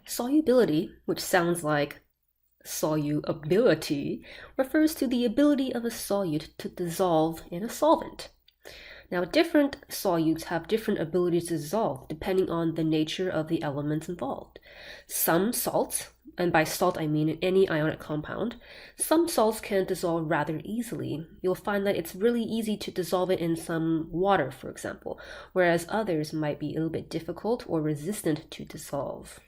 Solubility, which sounds like solubility, refers to the ability of a solute to dissolve in a solvent. Now, different solutes have different abilities to dissolve depending on the nature of the elements involved. Some salts, and by salt I mean any ionic compound, some salts can dissolve rather easily. You'll find that it's really easy to dissolve it in some water, for example, whereas others might be a little bit difficult or resistant to dissolve.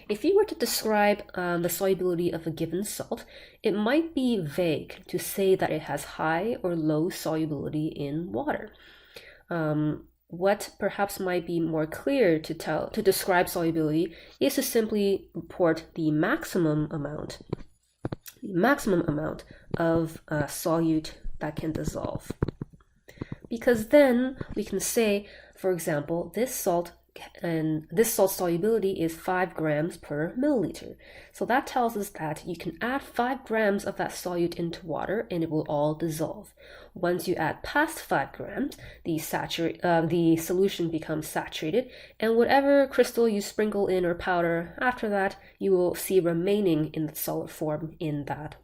If you were to describe the solubility of a given salt, it might be vague to say that it has high or low solubility in water. What perhaps might be more clear to describe solubility is to simply report the maximum amount of a solute that can dissolve. Because then we can say, for example, this salt solubility is 5 grams per milliliter. So that tells us that you can add 5 grams of that solute into water and it will all dissolve. Once you add past 5 grams, the solution becomes saturated, and whatever crystal you sprinkle in or powder after that, you will see remaining in the solid form in that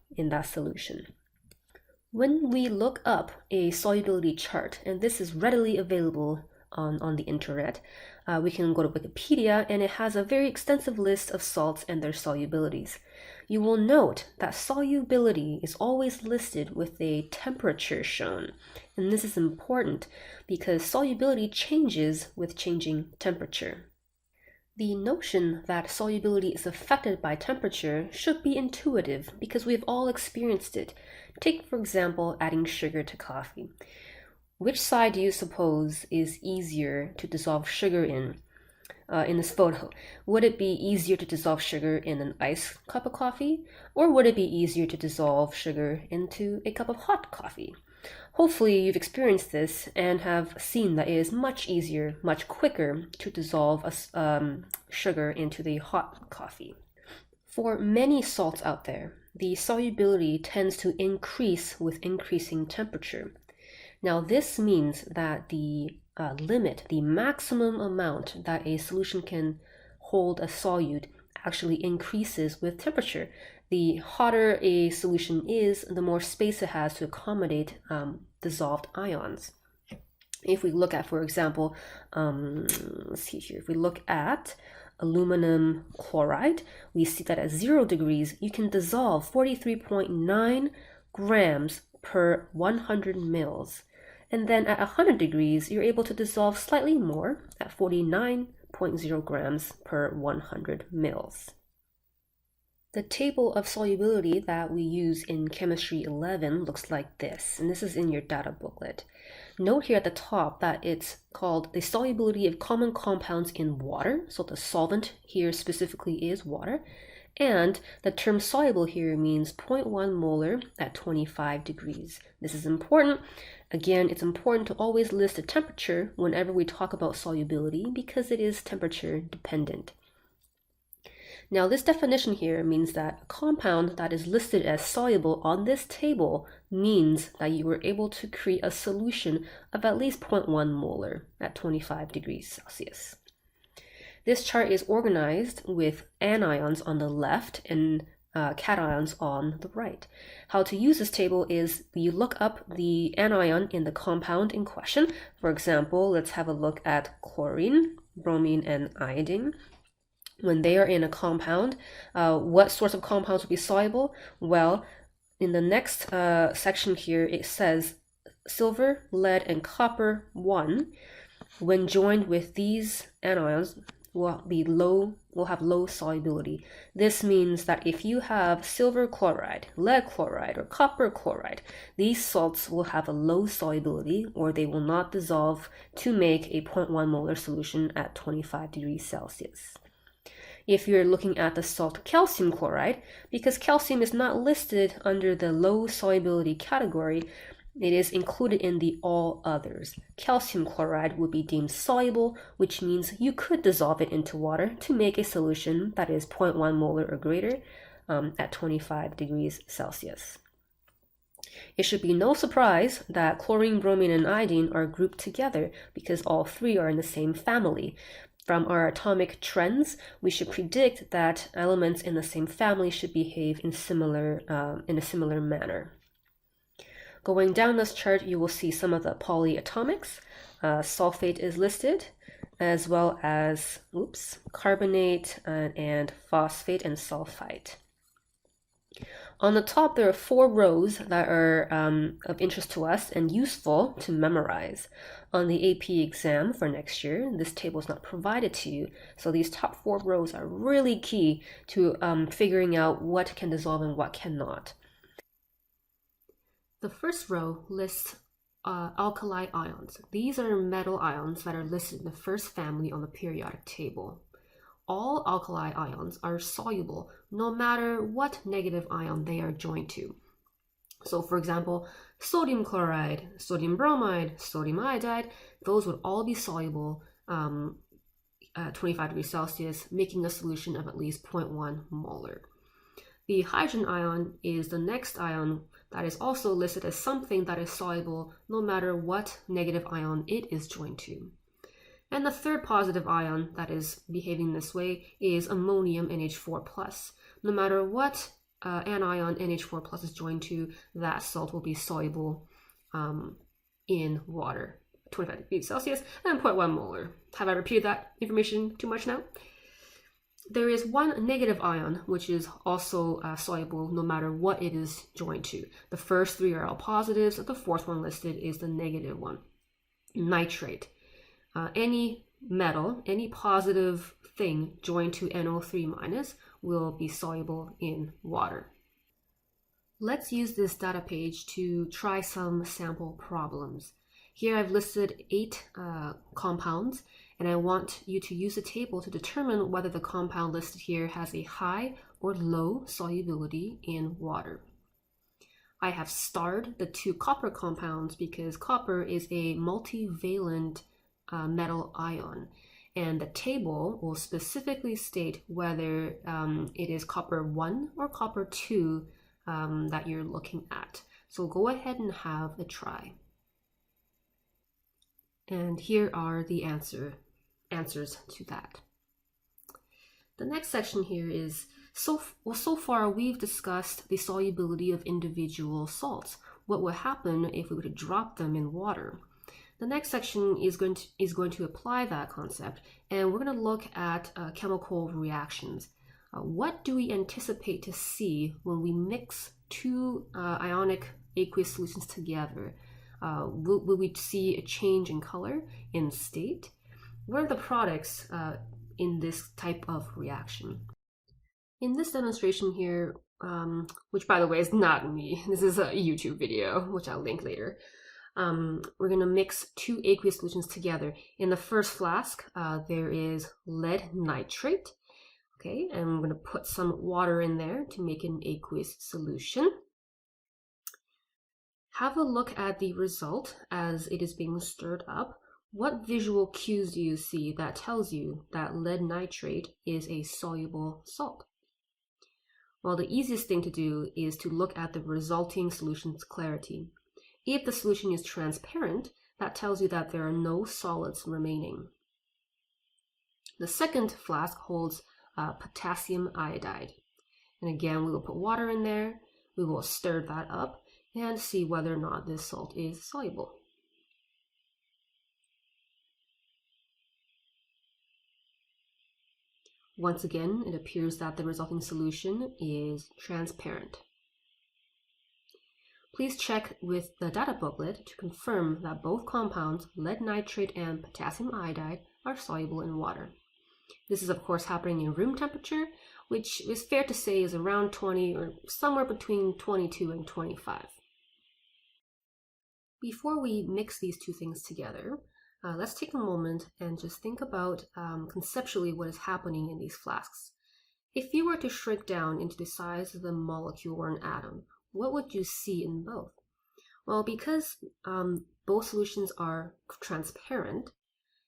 solution. When we look up a solubility chart, and this is readily available on the internet, we can go to Wikipedia, and it has a very extensive list of salts and their solubilities. You will note that solubility is always listed with a temperature shown, and this is important because solubility changes with changing temperature. The notion that solubility is affected by temperature should be intuitive because we've all experienced it. Take, for example, adding sugar to coffee. Which side do you suppose is easier to dissolve sugar in this photo? Would it be easier to dissolve sugar in an iced cup of coffee, or would it be easier to dissolve sugar into a cup of hot coffee? Hopefully you've experienced this and have seen that it is much easier, much quicker to dissolve sugar into the hot coffee. For many salts out there, the solubility tends to increase with increasing temperature. Now, this means that the limit, the maximum amount that a solution can hold a solute actually increases with temperature. The hotter a solution is, the more space it has to accommodate dissolved ions. If we look at, for example, let's see here, if we look at aluminum chloride, we see that at 0 degrees, you can dissolve 43.9 grams per 100 mils. And then at 100 degrees, you're able to dissolve slightly more at 49.0 grams per 100 mils. The table of solubility that we use in Chemistry 11 looks like this, and this is in your data booklet. Note here at the top that it's called the solubility of common compounds in water, so the solvent here specifically is water, and the term soluble here means 0.1 molar at 25 degrees. This is important. Again, it's important to always list the temperature whenever we talk about solubility because it is temperature dependent. Now, this definition here means that a compound that is listed as soluble on this table means that you were able to create a solution of at least 0.1 molar at 25 degrees Celsius. This chart is organized with anions on the left and cations on the right. How to use this table is you look up the anion in the compound in question. For example, let's have a look at chlorine, bromine, and iodine. When they are in a compound, what sorts of compounds will be soluble? Well, in the next section here, it says silver, lead, and copper 1, when joined with these anions, will have low solubility. This means that if you have silver chloride, lead chloride, or copper chloride, these salts will have a low solubility, or they will not dissolve to make a 0.1 molar solution at 25 degrees Celsius. If you're looking at the salt calcium chloride, because calcium is not listed under the low solubility category, it is included in the all others. Calcium chloride would be deemed soluble, which means you could dissolve it into water to make a solution that is 0.1 molar or greater at 25 degrees Celsius. It should be no surprise that chlorine, bromine, and iodine are grouped together because all three are in the same family. From our atomic trends, we should predict that elements in the same family should behave in a similar manner. Going down this chart, you will see some of the polyatomics. Sulfate is listed, as well as carbonate and phosphate and sulfite. On the top, there are 4 rows that are of interest to us and useful to memorize. On the AP exam for next year, this table is not provided to you, so these top 4 rows are really key to figuring out what can dissolve and what cannot. The first row lists alkali ions. These are metal ions that are listed in the first family on the periodic table. All alkali ions are soluble no matter what negative ion they are joined to. So for example, sodium chloride, sodium bromide, sodium iodide, those would all be soluble at 25 degrees Celsius, making a solution of at least 0.1 molar. The hydrogen ion is the next ion that is also listed as something that is soluble no matter what negative ion it is joined to. And the third positive ion that is behaving this way is ammonium NH4+. No matter what anion NH4+ is joined to, that salt will be soluble in water, 25 degrees Celsius and 0.1 molar. Have I repeated that information too much now? There is one negative ion which is also soluble no matter what it is joined to. The first 3 are all positives, the fourth one listed is the negative one, nitrate. Any metal, any positive thing joined to NO3- will be soluble in water. Let's use this data page to try some sample problems. Here I've listed 8 compounds, and I want you to use the table to determine whether the compound listed here has a high or low solubility in water. I have starred the 2 copper compounds because copper is a multivalent metal ion, and the table will specifically state whether it is copper 1 or copper 2 that you're looking at. So go ahead and have a try. And here are the answers to that. The next section here is, so far we've discussed the solubility of individual salts. What would happen if we were to drop them in water? The next section is going to apply that concept, and we're going to look at chemical reactions. What do we anticipate to see when we mix 2 ionic aqueous solutions together? Will we see a change in color, in state? What are the products in this type of reaction? In this demonstration here, which by the way is not me, this is a YouTube video, which I'll link later. We're going to mix 2 aqueous solutions together. In the first flask, there is lead nitrate. Okay, and I'm going to put some water in there to make an aqueous solution. Have a look at the result as it is being stirred up. What visual cues do you see that tells you that lead nitrate is a soluble salt? Well, the easiest thing to do is to look at the resulting solution's clarity. If the solution is transparent, that tells you that there are no solids remaining. The second flask holds potassium iodide. And again, we will put water in there, we will stir that up and see whether or not this salt is soluble. Once again, it appears that the resulting solution is transparent. Please check with the data booklet to confirm that both compounds, lead nitrate and potassium iodide, are soluble in water. This is of course happening in room temperature, which is fair to say is around 20 or somewhere between 22 and 25. Before we mix these 2 things together, let's take a moment and just think about conceptually what is happening in these flasks. If you were to shrink down into the size of the molecule or an atom, what would you see in both? Well, because both solutions are transparent,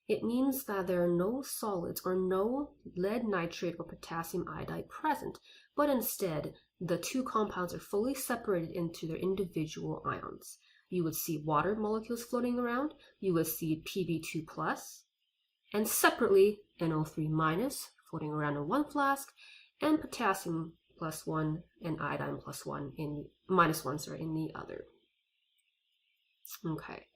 it means that there are no solids or no lead nitrate or potassium iodide present, but instead the 2 compounds are fully separated into their individual ions. You would see water molecules floating around, you would see Pb2+, and separately NO3 minus floating around in one flask, and potassium +1 and iodine +1 in -1, sorry, in the other. Okay,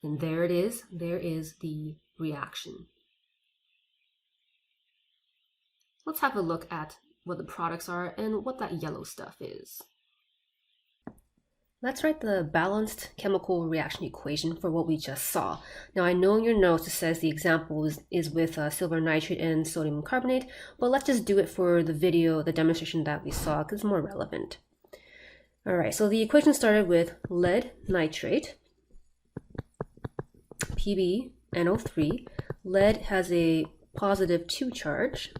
and there it is. There is the reaction. Let's have a look at what the products are and what that yellow stuff is. Let's write the balanced chemical reaction equation for what we just saw. Now, I know in your notes it says the example is with silver nitrate and sodium carbonate, but let's just do it for the video, the demonstration that we saw, because it's more relevant. All right, so the equation started with lead nitrate, PbNO3. Lead has a +2 charge,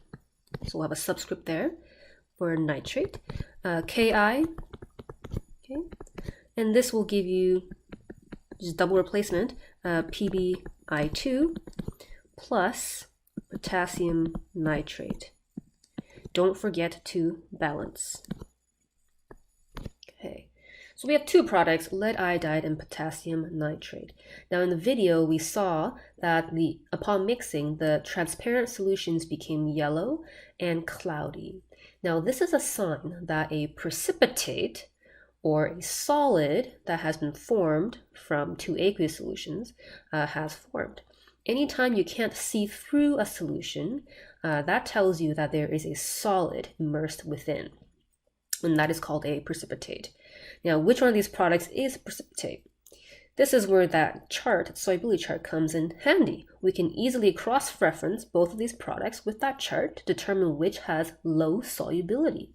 so we'll have a subscript there for nitrate, Ki, okay, and this will give you just double replacement, PbI2 plus potassium nitrate. Don't forget to balance. Okay, so we have two products, lead iodide and potassium nitrate. Now in the video, we saw that upon mixing, the transparent solutions became yellow and cloudy. Now this is a sign that a precipitate, or a solid that has been formed from two aqueous solutions, has formed. Anytime you can't see through a solution, that tells you that there is a solid immersed within, and that is called a precipitate. Now, which one of these products is a precipitate? This is where that chart, solubility chart, comes in handy. We can easily cross-reference both of these products with that chart to determine which has low solubility.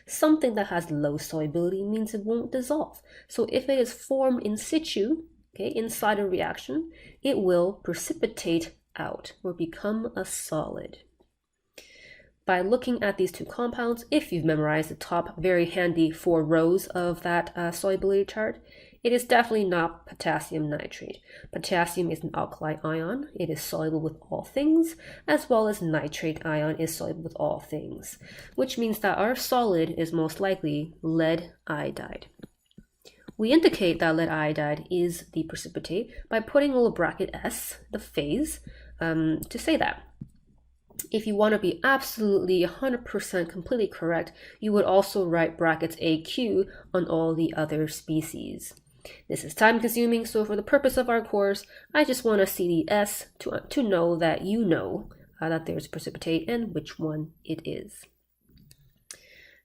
Something that has low solubility means it won't dissolve. So if it is formed in situ, okay, inside a reaction, it will precipitate out or become a solid. By looking at these two compounds, if you've memorized the top very handy 4 rows of that solubility chart, it is definitely not potassium nitrate. Potassium is an alkali ion. It is soluble with all things, as well as nitrate ion is soluble with all things, which means that our solid is most likely lead iodide. We indicate that lead iodide is the precipitate by putting a little bracket S, the phase, to say that. If you want to be absolutely 100% completely correct, you would also write brackets AQ on all the other species. This is time consuming, so for the purpose of our course, I just want to see the S to know that you know that there's precipitate and which one it is.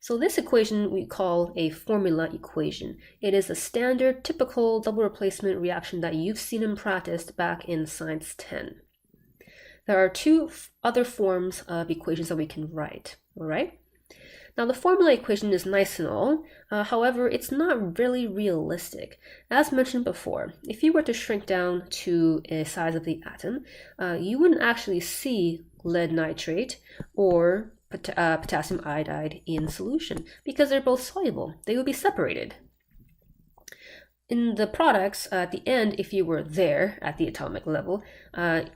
So this equation we call a formula equation. It is a standard, typical double replacement reaction that you've seen in practice back in Science 10. There are two other forms of equations that we can write, all right? Now the formula equation is nice and all, however, it's not really realistic. As mentioned before, if you were to shrink down to a size of the atom, you wouldn't actually see lead nitrate or potassium iodide in solution because they're both soluble. They would be separated. In the products, at the end, if you were there at the atomic level,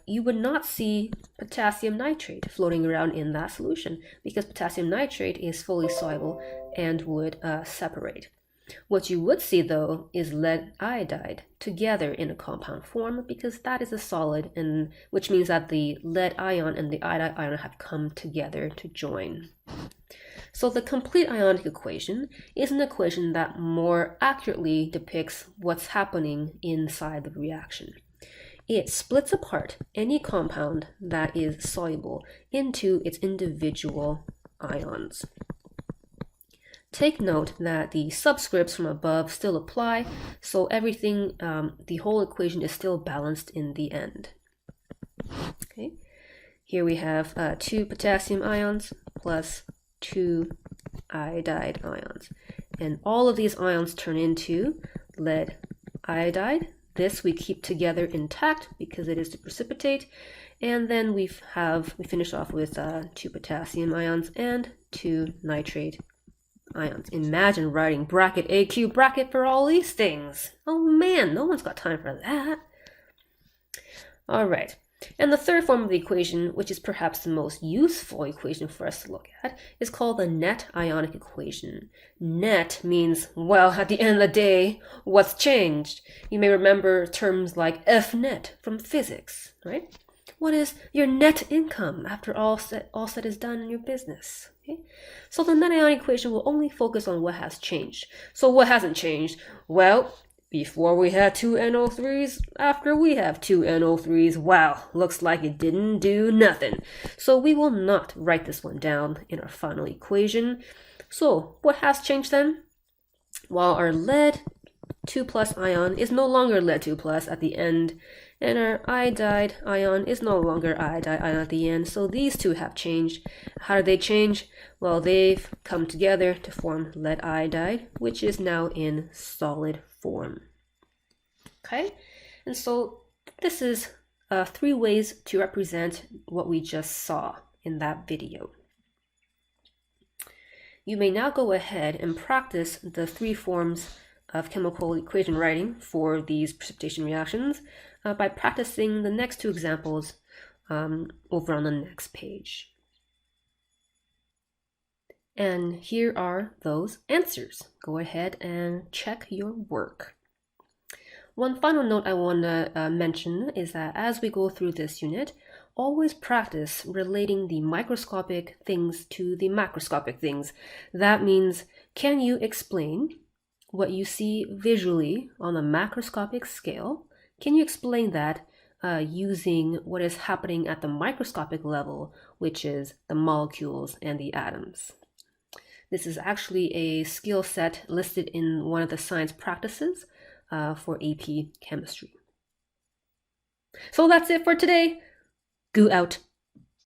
you would not see potassium nitrate floating around in that solution because potassium nitrate is fully soluble and would separate. What you would see, though, is lead iodide together in a compound form because that is a solid, and which means that the lead ion and the iodide ion have come together to join. So the complete ionic equation is an equation that more accurately depicts what's happening inside the reaction. It splits apart any compound that is soluble into its individual ions. Take note that the subscripts from above still apply, so everything, the whole equation is still balanced in the end. Okay, here we have 2 potassium ions plus 2 iodide ions, and all of these ions turn into lead iodide. This we keep together intact because it is the precipitate, and then we finish off with 2 potassium ions and 2 nitrate ions. Imagine writing bracket AQ bracket for all these things. Oh man, no one's got time for that. All right. And the third form of the equation, which is perhaps the most useful equation for us to look at, is called the net ionic equation. Net means, well, at the end of the day, what's changed? You may remember terms like F net from physics, right? What is your net income after all said is done in your business? Okay? So the net ion equation will only focus on what has changed. So what hasn't changed? Well, before we had two NO3s, after we have two NO3s, wow, looks like it didn't do nothing. So we will not write this one down in our final equation. So what has changed then? Well, our lead 2 plus ion is no longer lead 2 plus at the end, and our iodide ion is no longer iodide ion at the end. So these two have changed. How did they change? Well, they've come together to form lead iodide, which is now in solid form. Okay, and so this is 3 ways to represent what we just saw in that video. You may now go ahead and practice the 3 forms of chemical equation writing for these precipitation reactions by practicing the next 2 examples over on the next page. And here are those answers. Go ahead and check your work. One final note I want to mention is that as we go through this unit, always practice relating the microscopic things to the macroscopic things. That means, can you explain what you see visually on a macroscopic scale? Can you explain that using what is happening at the microscopic level, which is the molecules and the atoms? This is actually a skill set listed in one of the science practices for AP Chemistry. So that's it for today. Goo out.